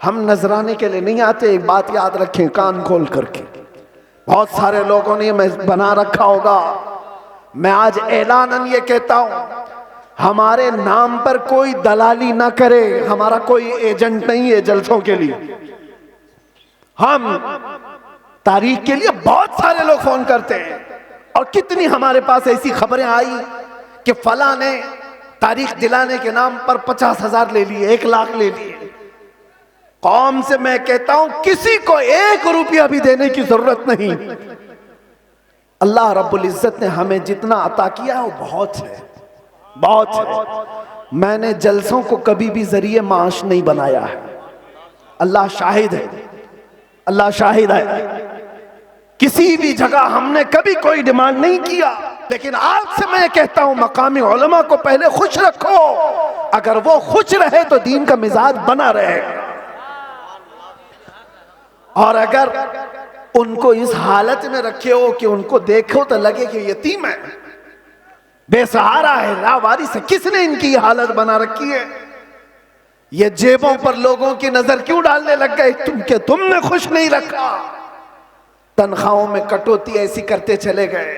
हम नजराने के लिए नहीं आते। एक बात याद रखें कान खोल करके, बहुत सारे लोगों ने बना रखा होगा। मैं आज ऐलानन ये कहता हूं, हमारे नाम पर कोई दलाली ना करे। हमारा कोई एजेंट नहीं है जलसों के लिए। हम तारीख के लिए बहुत सारे लोग फोन करते हैं, और कितनी हमारे पास ऐसी खबरें आई कि फला ने तारीख दिलाने के नाम पर 50,000 ले लिए, 1 लाख ले लिए। कौम से मैं कहता हूं किसी को 1 रुपया भी देने की जरूरत नहीं। अल्लाह रब्बुल इज्जत ने हमें जितना अता किया वो बहुत है, बहुत है। मैंने जलसों को कभी भी जरिए माश नहीं बनाया है। अल्लाह शाहिद है, अल्लाह शाहिद है। किसी भी जगह हमने कभी कोई डिमांड नहीं किया। लेकिन आज से मैं कहता हूं मकामी उलमा को पहले खुश रखो। अगर वो खुश रहे तो दीन का मिजाज बना रहे, और अगर उनको इस हालत में रखे हो कि उनको देखो तो लगे कि यतीम है, बेसहारा है, लावारिस है। किसने इनकी हालत बना रखी है? ये जेबों पर लोगों की नजर क्यों डालने लग गए? तुमने खुश नहीं रखा। तनख्वाहों में कटौती ऐसी करते चले गए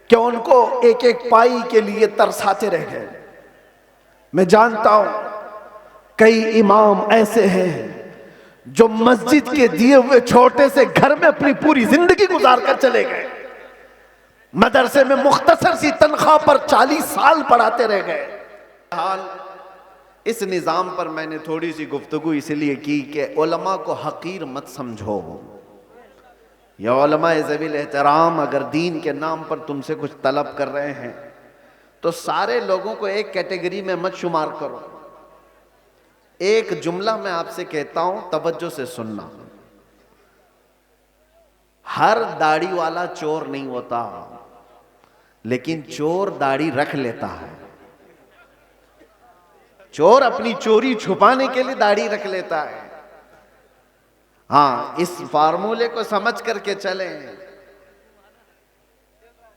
कि उनको एक एक पाई के लिए तरसाते रह गए। मैं जानता हूं कई इमाम ऐसे हैं जो मस्जिद के दिए हुए छोटे से घर में अपनी पूरी जिंदगी गुजार कर चले गए। मदरसे में मुख्तसर सी तनख्वाह पर 40 साल पढ़ाते रह गए। हाल इस निज़ाम पर मैंने थोड़ी सी गुफ्तगू इसलिए की कि उलमा को हकीर मत समझो। या उलमा ज़वील एहतराम अगर दीन के नाम पर तुमसे कुछ तलब कर रहे हैं तो सारे लोगों को एक कैटेगरी में मत शुमार करो। एक जुमला मैं आपसे कहता हूं, तवज्जो से सुनना। हर दाढ़ी वाला चोर नहीं होता, लेकिन चोर दाढ़ी रख लेता है। चोर अपनी चोरी छुपाने के लिए दाढ़ी रख लेता है। हाँ, इस फार्मूले को समझ करके चलें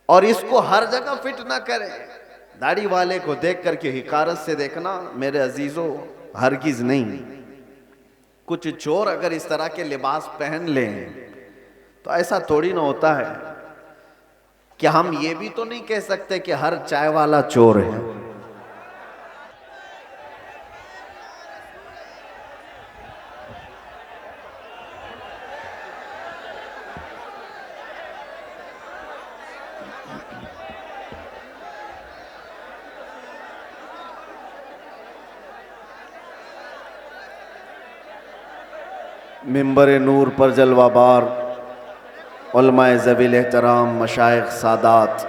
और इसको हर जगह फिट ना करें। दाढ़ी वाले को देख करके हिकारत से देखना मेरे अजीजों, हरगिज नहीं। कुछ चोर अगर इस तरह के लिबास पहन लें तो ऐसा थोड़ी ना होता है कि हम ये भी तो नहीं कह सकते कि हर चाय वाला चोर है। मिंबर नूर पर जलवाबार उलमाए ज़वील एहतराम, मशाइख, सादात,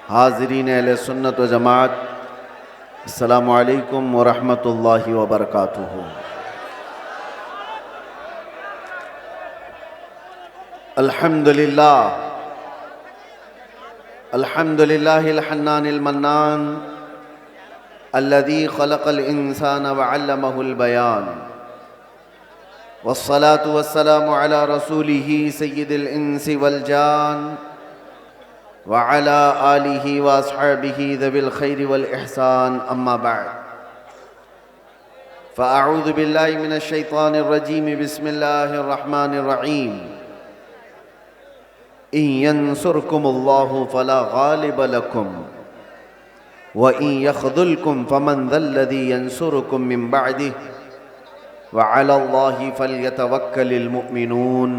हाज़रीन अहले सुन्नत व जमात, अस्सलामु अलैकुम व रहमतुल्लाहि व बरकातुहू। अल्हम्दुलिल्लाह, अल्हम्दुलिल्लाहिल हन्नानिल मन्नान अल्लज़ी खलक़ल इंसान व अल्लमहुल बयान, वस्सलातु वस्सलामु अला रसूलिही सय्यिदिल इंसी वल जान व अला आलिही व अस्हाबिही ज़विल खैरि वल इहसान, अम्मा बअद। फ़अऊज़ु बिल्लाहि मिनश शैतानिर रजीम, बिस्मिल्लाहिर रहमानिर रहीम। इन यंसुरकुमुल्लाहु फला गालिब लकुम व इन यख़ज़ुलकुम फमन ज़ल्लज़ी यंसुरुकुम मिन बअदिही व अलल्लाहि फल्यतवक्कलिल मुमिनून।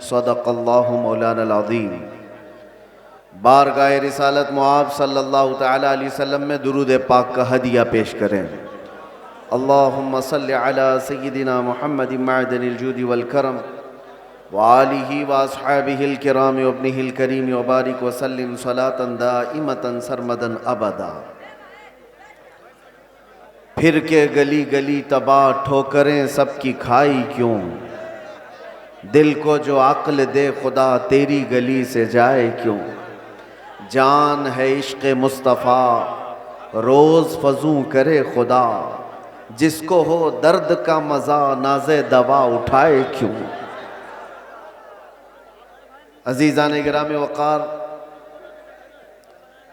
सदक़ल्लाहु मौलाना अज़ीम। बारगाह रिसालत मुआब सल्लल्लाहु तआला अलैहि वसल्लम में दुरूद पाक का हदिया पेश करें। अल्लाहुम्मा सल्लि अला सय्यिदिना मुहम्मदिन मअदनिल जूदि वल करम व आलिही व अस्हाबिहिल किराम व इब्निहिल करीम व बारिक व सल्लिम सलातन दाइमतन सरमदन अबदा। फिर के गली गली तबाह ठोकरें सबकी खाई क्यों, दिल को जो अक्ल दे खुदा तेरी गली से जाए क्यों। जान है इश्क़ मुस्तफ़ा रोज़ फजू करे खुदा, जिसको हो दर्द का मज़ा नाज़े दवा उठाए क्यों। अज़ीज़ान गिरामी वक़ार,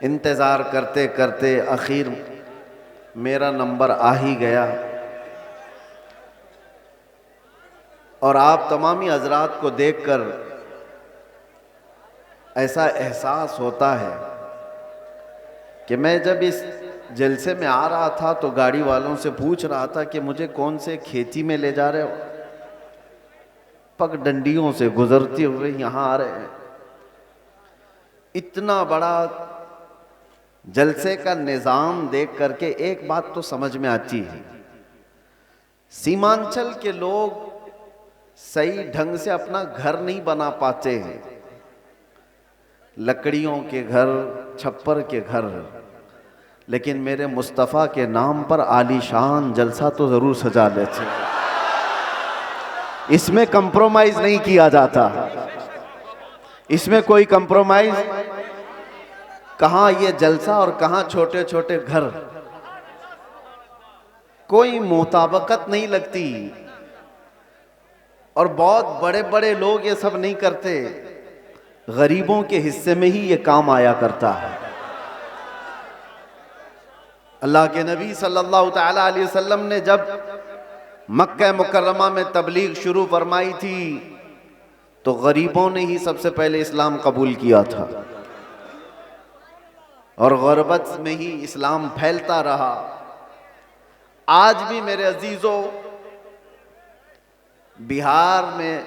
इंतज़ार करते करते आखिर मेरा नंबर आ ही गया। और आप तमामी हजरात को देखकर ऐसा एहसास होता है कि मैं जब इस जलसे में आ रहा था तो गाड़ी वालों से पूछ रहा था कि मुझे कौन से खेती में ले जा रहे हो। पगडंडियों से गुजरते हुए यहाँ आ रहे हैं। इतना बड़ा जलसे का निज़ाम देख करके एक बात तो समझ में आती है, सीमांचल के लोग सही ढंग से अपना घर नहीं बना पाते हैं। लकड़ियों के घर, छप्पर के घर, लेकिन मेरे मुस्तफ़ा के नाम पर आलीशान जलसा तो जरूर सजा लेते। इसमें कंप्रोमाइज नहीं किया जाता, इसमें कोई कंप्रोमाइज, कहां ये जलसा और कहां छोटे छोटे घर, कोई मुताबकत नहीं लगती। और बहुत बड़े बड़े लोग ये सब नहीं करते, गरीबों के हिस्से में ही ये काम आया करता है। अल्लाह के नबी सल्लल्लाहु तआला अलैहि वसल्लम ने जब मक्का मुकर्रमा में तबलीग शुरू फरमाई थी तो गरीबों ने ही सबसे पहले इस्लाम कबूल किया था और गुरबत में ही इस्लाम फैलता रहा। आज भी मेरे अजीजों, बिहार में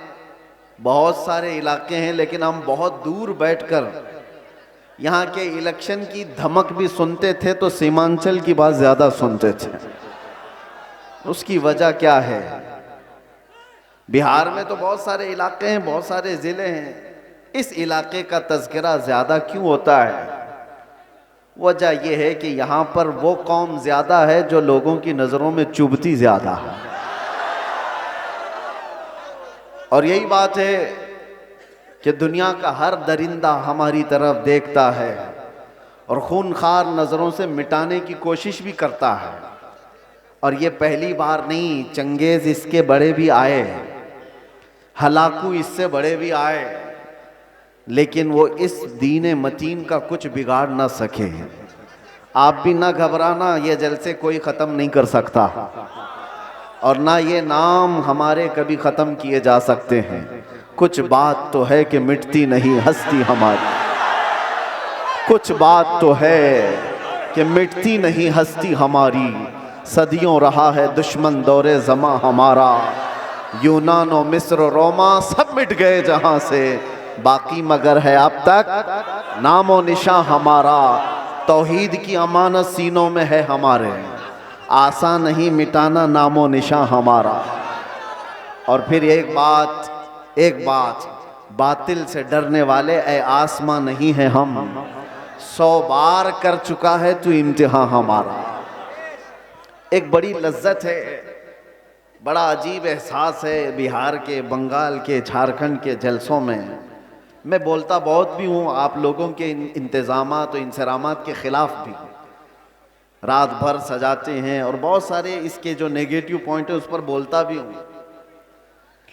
बहुत सारे इलाके हैं, लेकिन हम बहुत दूर बैठकर यहाँ के इलेक्शन की धमक भी सुनते थे तो सीमांचल की बात ज्यादा सुनते थे। उसकी वजह क्या है? बिहार में तो बहुत सारे इलाके हैं, बहुत सारे जिले हैं, इस इलाके का तज़किरा ज्यादा क्यों होता है? वजह यह है कि यहाँ पर वो कौम ज्यादा है जो लोगों की नजरों में चुभती ज्यादा है। और यही बात है कि दुनिया का हर दरिंदा हमारी तरफ देखता है और खूनखार नजरों से मिटाने की कोशिश भी करता है। और ये पहली बार नहीं, चंगेज इसके बड़े भी आए, हलाकू इससे बड़े भी आए, लेकिन वो इस दीन मतीन का कुछ बिगाड़ ना सके। आप भी ना घबराना, ये जलसे कोई ख़त्म नहीं कर सकता और ना ये नाम हमारे कभी ख़त्म किए जा सकते हैं। कुछ बात तो है कि मिटती नहीं हस्ती हमारी, कुछ बात तो है कि मिटती नहीं हस्ती हमारी। सदियों रहा है दुश्मन दौरे ज़मा हमारा, यूनान और मिस्र और रोमा सब मिट गए जहां से, बाकी मगर है अब तक नामो निशा हमारा। तौहीद की अमानत सीनों में है हमारे, आसान नहीं मिटाना नामो निशा हमारा। और फिर एक बात, बातिल से डरने वाले ए आसमां नहीं है हम, 100 बार कर चुका है तू इम्तिहान हमारा। एक बड़ी लज्जत है, बड़ा अजीब एहसास है बिहार के, बंगाल के, झारखंड के जलसों में। मैं बोलता बहुत भी हूँ, आप लोगों के इंतज़ामात और इंसरामात के ख़िलाफ़ भी, रात भर सजाते हैं और बहुत सारे इसके जो नेगेटिव पॉइंट है उस पर बोलता भी हूँ।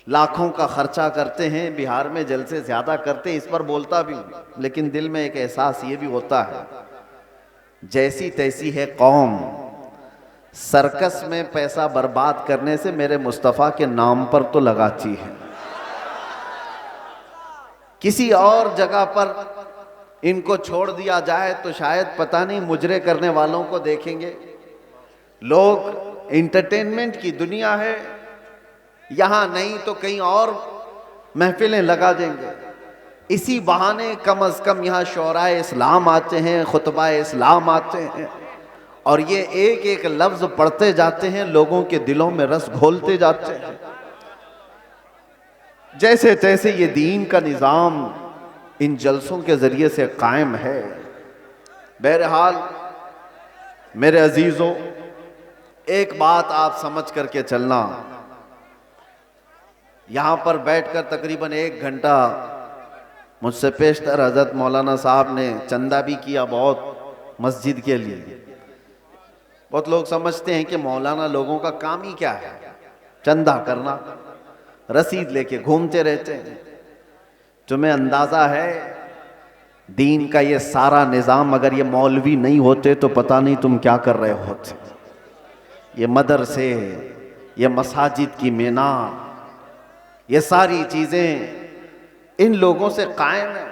लाखों का खर्चा करते हैं, बिहार में जलसे ज़्यादा करते हैं, इस पर बोलता भी हूँ। लेकिन दिल में एक एहसास ये भी होता है, जैसी तैसी है कौम, सर्कस में पैसा बर्बाद करने से मेरे मुस्तफ़ा के नाम पर तो लगाती है। किसी और जगह पर इनको छोड़ दिया जाए तो शायद पता नहीं मुजरे करने वालों को देखेंगे लोग। इंटरटेनमेंट की दुनिया है, यहाँ नहीं तो कहीं और महफिलें लगा देंगे। इसी बहाने कम अज़ कम यहाँ शोराए इस्लाम आते हैं, खुतबाए इस्लाम आते हैं और ये एक एक लफ्ज़ पढ़ते जाते हैं, लोगों के दिलों में रस घोलते जाते हैं। जैसे तैसे ये दीन का निज़ाम इन जलसों के ज़रिए से कायम है। बहरहाल मेरे अजीज़ों, एक बात आप समझ करके चलना, यहाँ पर बैठकर तकरीबन 1 घंटा मुझसे पेशतर हज़रत मौलाना साहब ने चंदा भी किया बहुत मस्जिद के लिए। बहुत लोग समझते हैं कि मौलाना लोगों का काम ही क्या है, चंदा करना, रसीद लेके घूमते रहते हैं। तुम्हें अंदाज़ा है दीन का ये सारा निज़ाम अगर ये मौलवी नहीं होते तो पता नहीं तुम क्या कर रहे होते। ये मदरसे, ये मसाजिद की मीनार, ये सारी चीजें इन लोगों से कायम है।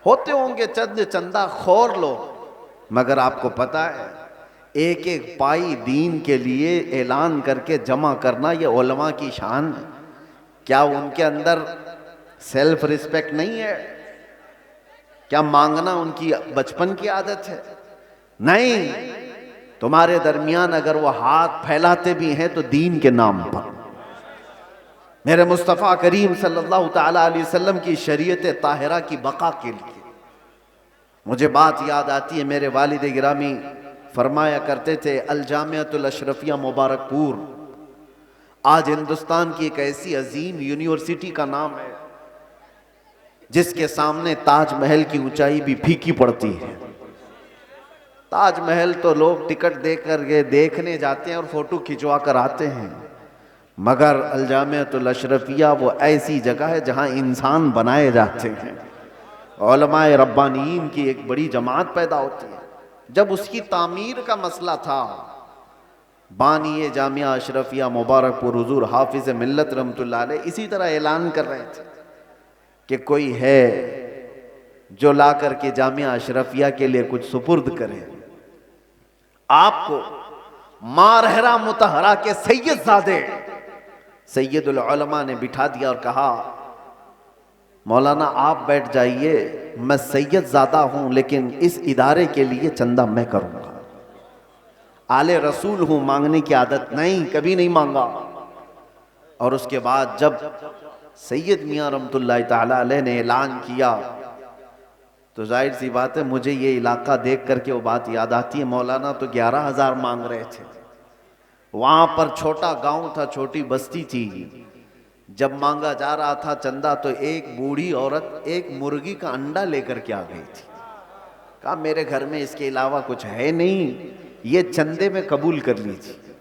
होते होंगे चंद चंदा खोर लोग, मगर आपको पता है एक एक पाई दीन के लिए ऐलान करके जमा करना ये उलमा की शान है। क्या उनके अंदर सेल्फ रिस्पेक्ट नहीं है? क्या मांगना उनकी बचपन की आदत है? नहीं, तुम्हारे दरमियान अगर वो हाथ फैलाते भी हैं तो दीन के नाम पर। मेरे मुस्तफ़ा करीम सल्लल्लाहु ताला अलैहि वसल्लम की शरीयत ताहिरा की बका के लिए मुझे बात याद आती है। मेरे वालिद गिरामी फरमाया करते थे, अल जामिअतुल अशरफिया मुबारकपुर आज हिंदुस्तान की एक ऐसी अजीम यूनिवर्सिटी का नाम है जिसके सामने ताजमहल की ऊंचाई भी फीकी पड़ती है। ताजमहल तो लोग टिकट देकर के देखने जाते हैं और फोटो खिंचवा कर आते हैं, मगर अल जामिअतुल अशरफिया वो ऐसी जगह है जहां इंसान बनाए जाते हैं। उलमाए रब्बानीन की एक बड़ी जमात पैदा होती है। जब उसकी तामीर का मसला था, बानी जामिया अशरफिया मुबारकपुर हुजूर हाफिज मिल्लत रहमतुल्लाह अलैह इसी तरह ऐलान कर रहे थे कि कोई है जो ला करके जामिया अशरफिया के लिए कुछ सुपुर्द करे। आपको मारहरा मुतहरा के सैयदजादे सैयदुल उलमा ने बिठा दिया और कहा, मौलाना आप बैठ जाइए, मैं सैयदजादा हूं लेकिन इस इदारे के लिए चंदा मैं करूंगा। आले रसूल हूं, मांगने की आदत नहीं, कभी नहीं मांगा। और उसके बाद जब सैयद मियां रहमतुल्लाह ताला अलैह ने ऐलान किया तो जाहिर सी बात है मुझे ये इलाका देख करके वो बात याद आती है। मौलाना तो 11,000 मांग रहे थे। वहां पर छोटा गांव था, छोटी बस्ती थी। जब मांगा जा रहा था चंदा तो एक बूढ़ी औरत एक मुर्गी का अंडा लेकर के आ गई थी। कहा मेरे घर में इसके अलावा कुछ है नहीं, ये चंदे में कबूल कर लीजिए।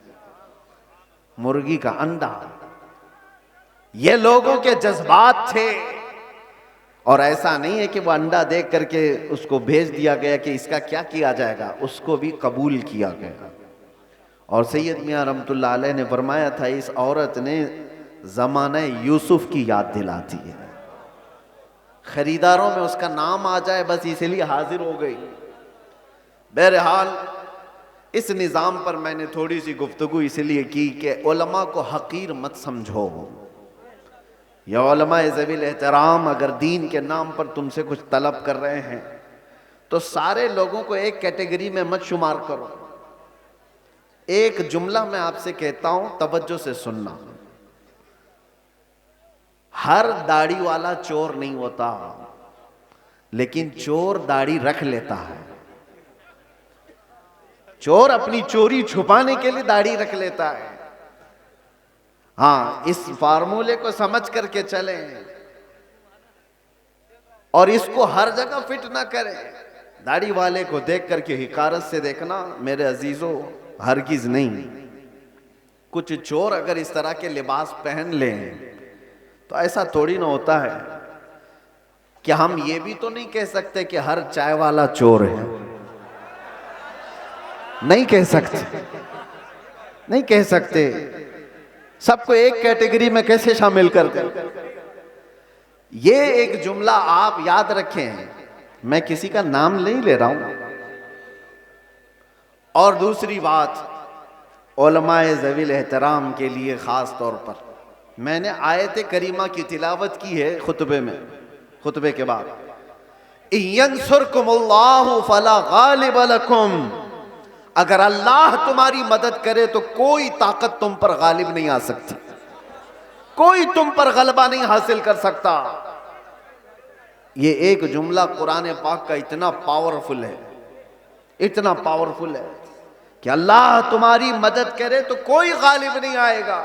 मुर्गी का अंडा, ये लोगों के जज्बात थे। और ऐसा नहीं है कि वो अंडा देख करके उसको भेज दिया गया कि इसका क्या किया जाएगा, उसको भी कबूल किया गया। और सैयद मियां रहमतुल्लाह अलैह ने फरमाया था, इस औरत ने ज़माने यूसुफ की याद दिलाती है। खरीदारों में उसका नाम आ जाए बस इसलिए हाजिर हो गई। बहरहाल इस निज़ाम पर मैंने थोड़ी सी गुफ्तगू इसलिए की कि उलमा को हकीर मत समझो। या उलमा ज़वील एहतराम अगर दीन के नाम पर तुमसे कुछ तलब कर रहे हैं तो सारे लोगों को एक कैटेगरी में मत शुमार करो। एक जुमला मैं आपसे कहता हूं, तवज्जो से सुनना। हर दाढ़ी वाला चोर नहीं होता, लेकिन चोर दाढ़ी रख लेता है। चोर अपनी चोरी छुपाने के लिए दाढ़ी रख लेता है। हाँ, इस फार्मूले को समझ करके चलें और इसको हर जगह फिट ना करें। दाढ़ी वाले को देख करके हिकारत से देखना मेरे अजीजों, हरगिज नहीं। कुछ चोर अगर इस तरह के लिबास पहन लें तो ऐसा थोड़ी ना होता है कि हम ये भी तो नहीं कह सकते कि हर चाय वाला चोर है। नहीं कह सकते, नहीं कह सकते। सबको एक कैटेगरी में कैसे शामिल कर दें? ये एक जुमला आप याद रखें, मैं किसी का नाम नहीं ले रहा हूं। और दूसरी बात, उलमाए ज़वील एहतराम के लिए खास तौर पर मैंने आयत करीमा की तिलावत की है खुतबे में, खुतबे के बाद, यंसुरकुमुल्लाहु फला गालिब लकुम, अगर अल्लाह तुम्हारी मदद करे तो कोई ताकत तुम पर गालिब नहीं आ सकती, कोई तुम पर गलबा नहीं हासिल कर सकता। ये एक जुमला कुरान पाक का इतना पावरफुल है, इतना पावरफुल है कि अल्लाह तुम्हारी मदद करे तो कोई गालिब नहीं आएगा।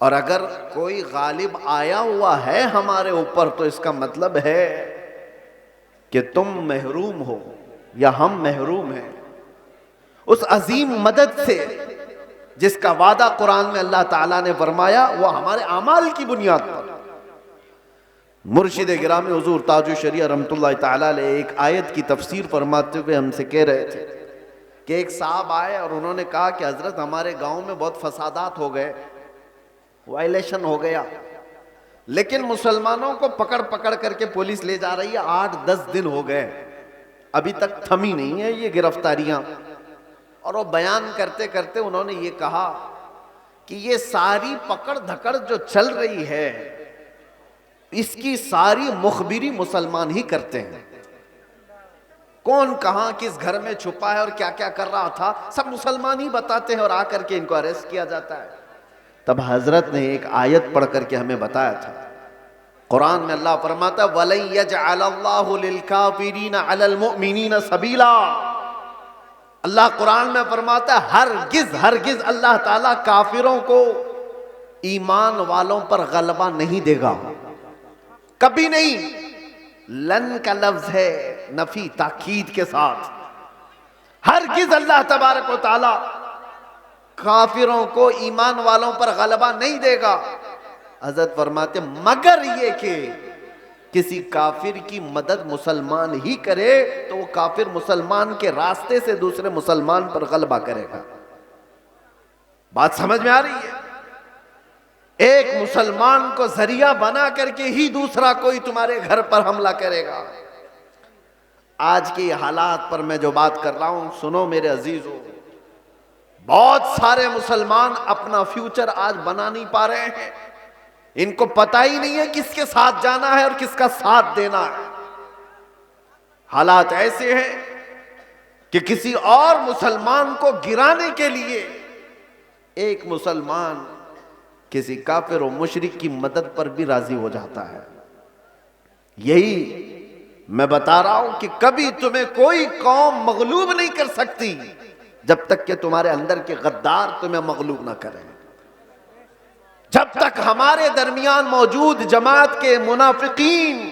और अगर कोई गालिब आया हुआ है हमारे ऊपर तो इसका मतलब है कि तुम महरूम हो या हम महरूम हैं उस अजीम मदद से जिसका वादा कुरान में अल्लाह ताला ने फरमाया, वो हमारे अमाल की बुनियाद पर। मुर्शिद गिरामी हुजूर ताजुल शरिया रहमतुल्लाह ताला अलैह एक आयत की तफसीर फरमाते हुए हमसे कह रहे थे कि एक साहब आए और उन्होंने कहा कि हजरत हमारे गांव में बहुत फसादात हो गए, वायलेशन हो गया, लेकिन मुसलमानों को पकड़ पकड़ करके पुलिस ले जा रही है। 8-10 दिन हो गए, अभी तक थमी नहीं है ये गिरफ्तारियां। और वो बयान करते करते उन्होंने ये कहा कि ये सारी पकड़ धकड़ जो चल रही है, इसकी सारी मुखबिरी मुसलमान ही करते हैं। कौन कहां किस घर में छुपा है और क्या क्या कर रहा था, सब मुसलमान ही बताते हैं और आकर के इनको अरेस्ट किया जाता है। तब हजरत ने एक आयत पढ़ करके हमें बताया था। कुरान में अल्लाह फरमाता है वलन यजअलल्लाहु लिलकाफिरीन अलल मुमिनीन सबीला। अल्लाह कुरान में फरमाता है हरगिज हरगिज अल्लाह ताला काफिरों को ईमान वालों पर गलबा नहीं देगा, कभी नहीं। लन का लफ्ज है नफी ताकीद के साथ। हरगिज अल्लाह तबारक व तआला काफिरों को ईमान वालों पर गलबा नहीं देगा। हजरत फरमाते मगर ये कि किसी काफिर की मदद मुसलमान ही करे तो वो काफिर मुसलमान के रास्ते से दूसरे मुसलमान पर गलबा करेगा। बात समझ में आ रही है? एक मुसलमान को जरिया बना करके ही दूसरा कोई तुम्हारे घर पर हमला करेगा। आज के हालात पर मैं जो बात कर रहा हूं सुनो मेरे अजीजों, बहुत सारे मुसलमान अपना फ्यूचर आज बना नहीं पा रहे हैं। इनको पता ही नहीं है किसके साथ जाना है और किसका साथ देना है। हालात ऐसे हैं कि किसी और मुसलमान को गिराने के लिए एक मुसलमान किसी काफिर और मुशरिक की मदद पर भी राजी हो जाता है। यही मैं बता रहा हूं कि कभी तुम्हें कोई कौम मगलूब नहीं कर सकती जब तक कि तुम्हारे अंदर के गद्दार तुम्हें मगलूब ना करें। जब तक हमारे दरमियान मौजूद जमात के मुनाफिकीन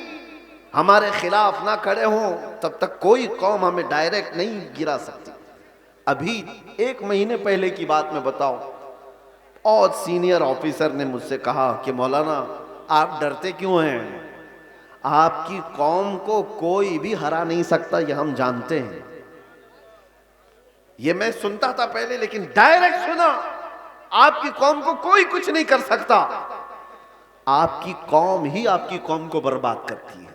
हमारे खिलाफ ना खड़े हों तब तक कोई कौम हमें डायरेक्ट नहीं गिरा सकती। अभी 1 महीने पहले की बात मैं बताऊं, और सीनियर ऑफिसर ने मुझसे कहा कि मौलाना आप डरते क्यों हैं? आपकी कौम को कोई भी हरा नहीं सकता, ये हम जानते हैं। ये मैं सुनता था पहले, लेकिन डायरेक्ट सुना आपकी कौम को कोई कुछ नहीं कर सकता। आपकी कौम ही आपकी कौम को बर्बाद करती है,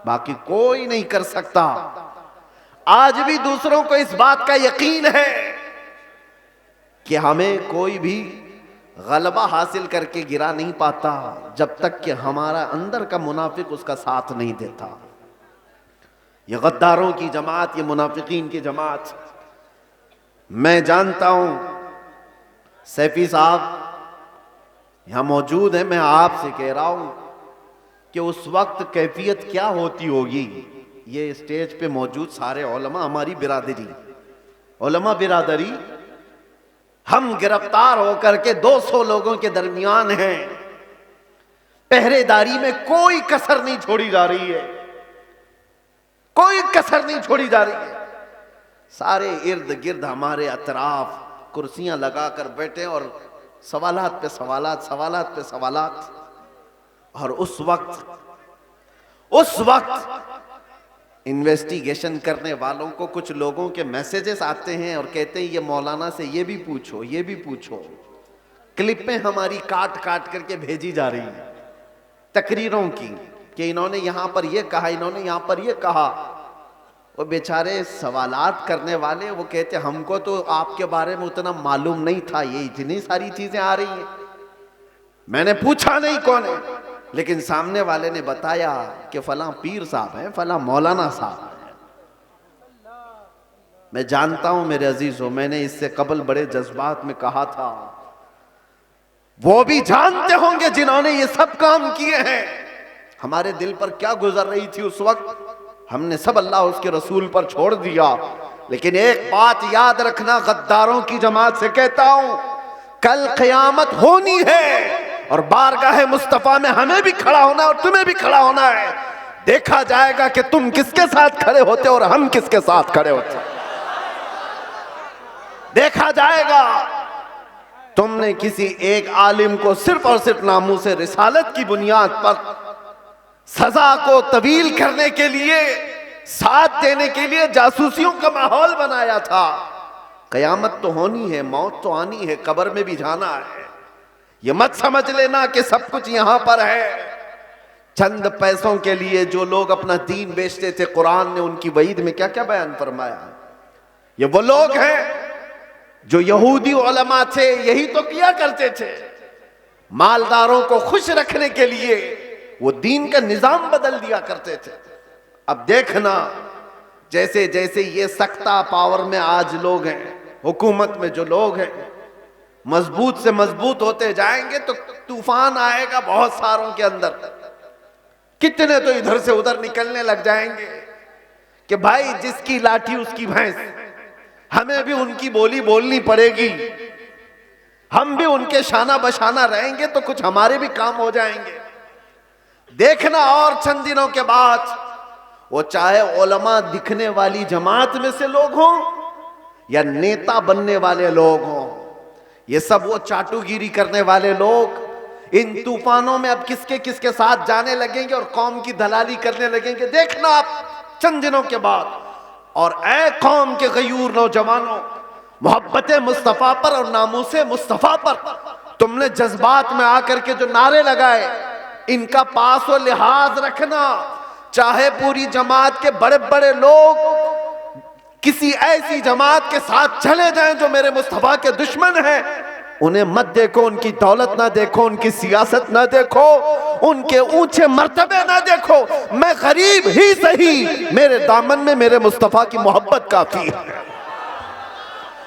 बाकी कोई नहीं कर सकता। आज भी दूसरों को इस बात का यकीन है कि हमें कोई भी गलबा हासिल करके गिरा नहीं पाता जब तक कि हमारा अंदर का मुनाफिक उसका साथ नहीं देता। ये गद्दारों की जमात, ये मुनाफिकीन की जमात, मैं जानता हूं सैफी साहब यहां मौजूद है, मैं आपसे कह रहा हूं कि उस वक्त कैफियत क्या होती होगी। ये स्टेज पे मौजूद सारे उलमा, हमारी बिरादरी, उलमा बिरादरी, हम गिरफ्तार होकर के 200 लोगों के दरमियान हैं। पहरेदारी में कोई कसर नहीं छोड़ी जा रही है, कोई कसर नहीं छोड़ी जा रही है। सारे इर्द गिर्द हमारे अतराफ कुर्सियां लगाकर बैठे और सवालात पे सवालात, सवालात पे सवालात। और उस वक्त इन्वेस्टिगेशन करने वालों को कुछ लोगों के मैसेजेस आते हैं और कहते हैं ये मौलाना से ये भी पूछो, ये भी पूछो। क्लिपें हमारी काट काट करके भेजी जा रही हैं तकरीरों की कि इन्होंने यहां पर ये कहा, इन्होंने यहां पर ये कहा। वो बेचारे सवालात करने वाले वो कहते हमको तो आपके बारे में उतना मालूम नहीं था, ये इतनी सारी चीजें आ रही हैं। मैंने पूछा नहीं कौन है, लेकिन सामने वाले ने बताया कि फलां पीर साहब हैं, फलां मौलाना साहब हैं। मैं जानता हूं मेरे अजीजों, मैंने इससे कबल बड़े जज्बात में कहा था, वो भी जानते होंगे जिन्होंने ये सब काम किए हैं हमारे दिल पर क्या गुजर रही थी उस वक्त। हमने सब अल्लाह उसके रसूल पर छोड़ दिया। लेकिन एक बात याद रखना, गद्दारों की जमात से कहता हूं, कल क़यामत होनी है और बारगाह मुस्तफा में हमें भी खड़ा होना है और तुम्हें भी खड़ा होना है। देखा जाएगा कि तुम किसके साथ खड़े होते और हम किसके साथ खड़े होते। देखा जाएगा तुमने किसी एक आलिम को सिर्फ और सिर्फ नामूस रिसालत की बुनियाद पर सजा को तवील करने के लिए, साथ देने के लिए जासूसियों का माहौल बनाया था। कयामत तो होनी है, मौत तो आनी है, कब्र में भी जाना है। ये मत समझ लेना कि सब कुछ यहां पर है। चंद पैसों के लिए जो लोग अपना दीन बेचते थे, कुरान ने उनकी वईद में क्या क्या बयान फरमाया। ये वो लोग हैं जो यहूदी उलमा थे, यही तो किया करते थे। मालदारों को खुश रखने के लिए वो दीन का निजाम बदल दिया करते थे। अब देखना, जैसे जैसे ये सख्ता पावर में आज लोग हैं, हुकूमत में जो लोग हैं, मजबूत से मजबूत होते जाएंगे तो तूफान आएगा बहुत सारों के अंदर। कितने तो इधर से उधर निकलने लग जाएंगे कि भाई जिसकी लाठी उसकी भैंस, हमें भी उनकी बोली बोलनी पड़ेगी, हम भी उनके शाना बशाना रहेंगे तो कुछ हमारे भी काम हो जाएंगे। देखना और चंद दिनों के बाद वो चाहे उलमा दिखने वाली जमात में से लोग हों या नेता बनने वाले लोग हों, ये सब वो चाटुगिरी करने वाले लोग इन तूफानों में अब किसके किसके साथ जाने लगेंगे और कौम की दलाली करने लगेंगे। देखना आप चंद दिनों के बाद। और ऐ कौम के गयूर नौजवानों, मोहब्बत मुस्तफा पर और नामूसे मुस्तफा पर तुमने जज्बात में आकर के जो नारे लगाए, इनका पास व लिहाज रखना। चाहे पूरी जमात के बड़े बड़े लोग किसी ऐसी जमात के साथ चले जाएं जो मेरे मुस्तफा के दुश्मन हैं, उन्हें मत देखो, उनकी दौलत ना देखो, उनकी सियासत ना देखो, उनके ऊंचे मर्तबे ना देखो। मैं गरीब ही सही, मेरे दामन में मेरे मुस्तफा की मोहब्बत काफी है।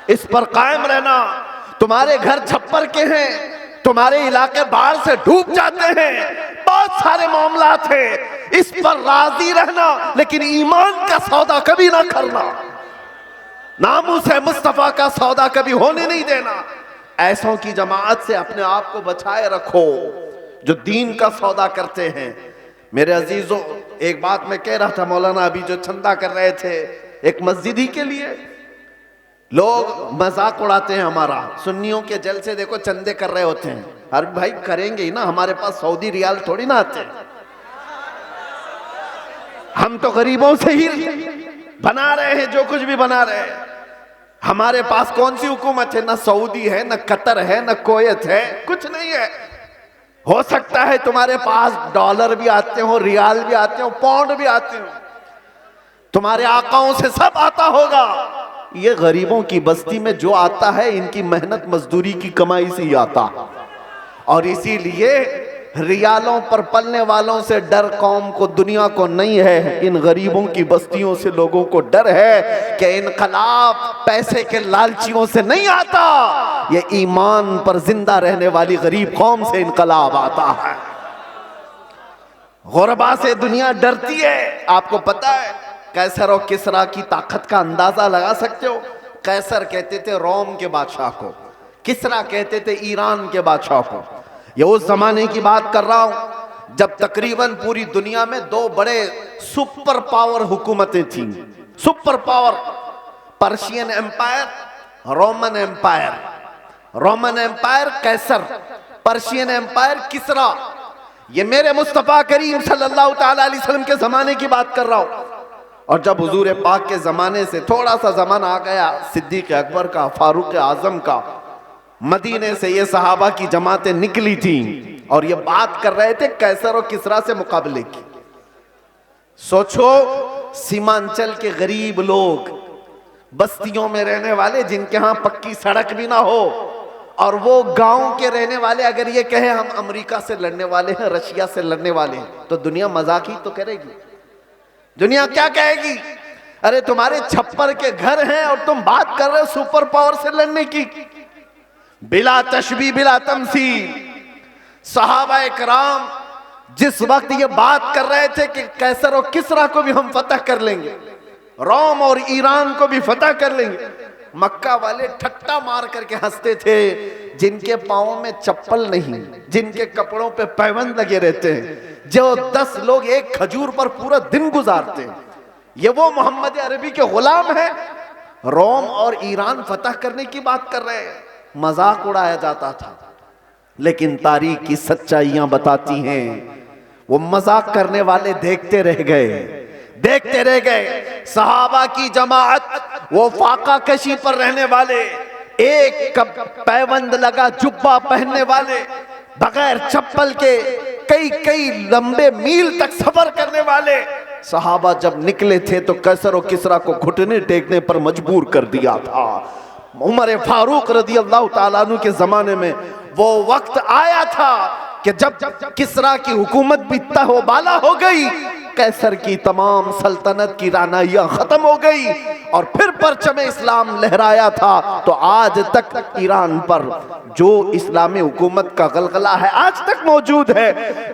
इस पर कायम रहना। तुम्हारे घर छप्पर के हैं, तुम्हारे इलाके बाढ़ से डूब जाते हैं, बहुत सारे मामलात हैं, इस पर राजी रहना, लेकिन ईमान का सौदा कभी ना करना, नामूस है मुस्तफा का सौदा कभी होने नहीं देना। ऐसों की जमात से अपने आप को बचाए रखो जो दीन का सौदा करते हैं। मेरे अजीजों, एक बात मैं कह रहा था, मौलाना अभी जो चंदा कर रहे थे एक मस्जिद ही के लिए, लोग मजाक उड़ाते हैं हमारा। सुन्नियों के जलसे देखो चंदे कर रहे होते हैं, अरे भाई करेंगे ही ना, हमारे पास सऊदी रियाल थोड़ी ना आते, हम तो गरीबों से ही बना रहे हैं जो कुछ भी बना रहे हैं। हमारे पास कौन सी हुकूमत है, ना सऊदी है, ना कतर है, ना कुवैत है, कुछ नहीं है। हो सकता है तुम्हारे पास डॉलर भी आते हो, रियाल भी आते हो, पाउंड भी आते हो, तुम्हारे आकाओं से सब आता होगा। ये गरीबों की बस्ती में जो आता है इनकी मेहनत मजदूरी की कमाई से ही आता, और इसीलिए रियालों पर पलने वालों से डर कौम को, दुनिया को नहीं है, इन गरीबों की बस्तियों से लोगों को डर है कि इनकलाब पैसे के लालचियों से नहीं आता, ये ईमान पर जिंदा रहने वाली गरीब कौम से इनकलाब आता है। गुरबा से दुनिया डरती है। आपको पता है कैसर और किसरा की ताकत का अंदाजा लगा सकते हो? कैसर कहते थे रोम के बादशाह को, किसरा कहते थे ईरान के बादशाह को। ये उस जमाने की बात कर रहा हूं जब तकरीबन पूरी दुनिया में दो बड़े सुपर पावर हुकूमतें थीं। Super power, Persian empire, Roman empire. Roman empire कैसर, पर्शियन एम्पायर किसरा। ये मेरे मुस्तफा करीम सल्लल्लाहु ताला अलैहि वसल्लम के जमाने की बात कर रहा हूं। और जब हुजूर पाक के जमाने से थोड़ा सा जमाना आ गया, सिद्दीक अकबर का, फारूक आजम का, मदीने से ये सहाबा की जमातें निकली थी और ये बात कर रहे थे कैसर और किसरा से मुकाबले की। सोचो सीमांचल के गरीब लोग, बस्तियों में रहने वाले जिनके यहाँ पक्की सड़क भी ना हो, और वो गांव के रहने वाले अगर ये कहे हम अमेरिका से लड़ने वाले हैं, रशिया से लड़ने वाले हैं, तो दुनिया मजाक ही तो करेगी। दुनिया क्या कहेगी? अरे तुम्हारे छप्पर के घर हैं और तुम बात कर रहे हो सुपर पावर से लड़ने की। बिला तशबी बिला तमसील सहाबा इकराम जिस वक्त ये बात कर रहे थे कि कैसर और किसरा को भी हम फतह कर लेंगे, रोम और ईरान को भी फतह कर लेंगे, मक्का वाले ठट्टा मार करके हंसते थे। जिनके पाँव में चप्पल नहीं, जिनके कपड़ों पे पैबंद लगे रहते हैं, जो 10 लोग एक खजूर पर पूरा दिन गुजारते हैं, ये वो मोहम्मद अरबी के गुलाम है। रोम और ईरान फतह करने की बात कर रहे हैं। मजाक उड़ाया जाता था, लेकिन तारीख की सच्चाइयां बताती हैं वो मजाक करने वाले देखते रह गए, देखते रह गए। सहाबा की जमात, वो फाका कशी पर रहने वाले, एक पैबंद लगा जुब्बा पहनने वाले, बगैर चप्पल के कई कई लंबे मील तक सफर करने वाले सहाबा जब निकले थे तो कैसर और किसरा को घुटने टेकने पर मजबूर कर दिया था। उमर फारूक रदी अल्लाह ताला अन्हु के जमाने में वो वक्त आया था कि जब किसरा की हुकूमत भी तहोबाला हो गई, कैसर की तमाम सल्तनत की रानाइयां खत्म हो गई और फिर परचम इस्लाम लहराया था, तो आज तक ईरान पर जो इस्लामी हुकूमत का गलगला है आज तक मौजूद है।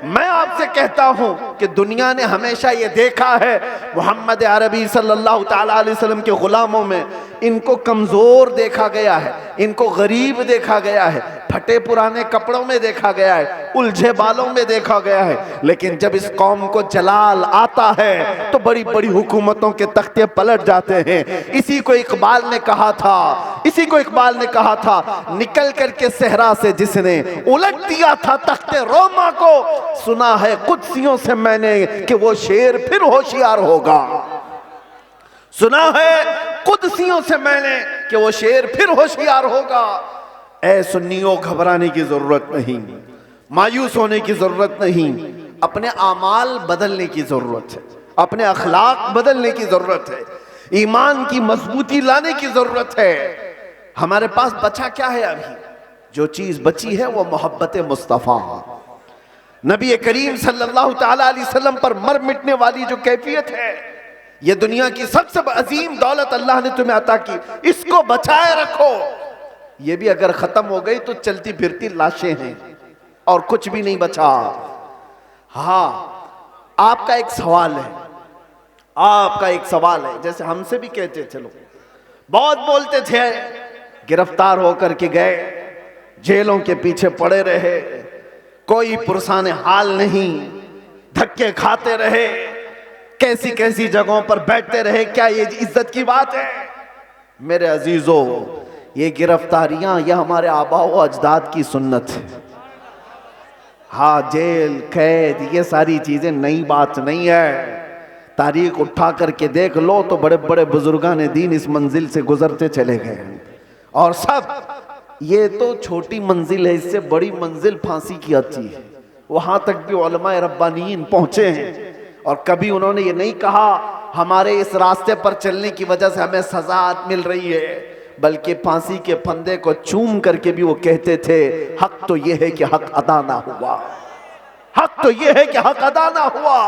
मैं आपसे कहता हूं कि दुनिया ने हमेशा ये देखा है मोहम्मद अरबी सल्लल्लाहु ताला अलैहि वसल्लम के गुलामों में इनको कमजोर देखा गया है, इनको गरीब देखा गया है, फटे पुराने कपड़ों में देखा गया है, उलझे बालों में देखा गया है। लेकिन जब इस कौम को जलाल आता है तो बड़ी बड़ी हुकूमतों के तख्ते पलट जाते हैं। इसी को इकबाल ने कहा था, निकल करके सहरा से जिसने उलट दिया था तख्ते रोमा को, सुना है कुदसियों से मैंने कि वो शेर फिर होशियार होगा। सुना है कुदसियों से मैंने कि वो शेर फिर होशियार होगा। ऐ सुन्नियों, घबराने की जरूरत नहीं, मायूस होने की जरूरत नहीं, अपने आमाल बदलने की जरूरत है, अपने अखलाक बदलने की जरूरत है, ईमान की मजबूती लाने की जरूरत है। हमारे पास बचा क्या है? अभी जो चीज बची है वो मोहब्बत मुस्तफा, नबी करीम सल्लल्लाहु ताला अलैहि वसल्लम पर मर मिटने वाली जो कैफियत है, ये दुनिया की सबसे अजीम दौलत अल्लाह ने तुम्हें अता की, इसको बचाए रखो। ये भी अगर खत्म हो गई तो चलती फिरती लाशें हैं और कुछ भी नहीं बचा। हाँ, आपका एक सवाल है, जैसे हमसे भी कहते थे लोग, बहुत बोलते थे, गिरफ्तार होकर के गए, जेलों के पीछे पड़े रहे, कोई पुरसाने हाल नहीं, धक्के खाते रहे, कैसी कैसी जगहों पर बैठते रहे, क्या ये इज्जत की बात है? मेरे अजीजों, ये गिरफ्तारियां यह हमारे आबा व अजदाद की सुन्नत है। हाँ, जेल कैद ये सारी चीजें नई बात नहीं है। तारीख उठा करके देख लो तो बड़े बड़े बुजुर्गान दीन इस मंजिल से गुजरते चले गए और सब ये तो छोटी मंजिल है, इससे बड़ी मंजिल फांसी की आती है। वहां तक भी उलमाए रब्बानीन पहुंचे हैं और कभी उन्होंने ये नहीं कहा हमारे इस रास्ते पर चलने की वजह से हमें सजा मिल रही है, बल्कि फांसी के फंदे को चूम करके भी वो कहते थे हक तो ये है कि हक अदा ना हुआ, हक तो ये है कि हक अदा ना हुआ।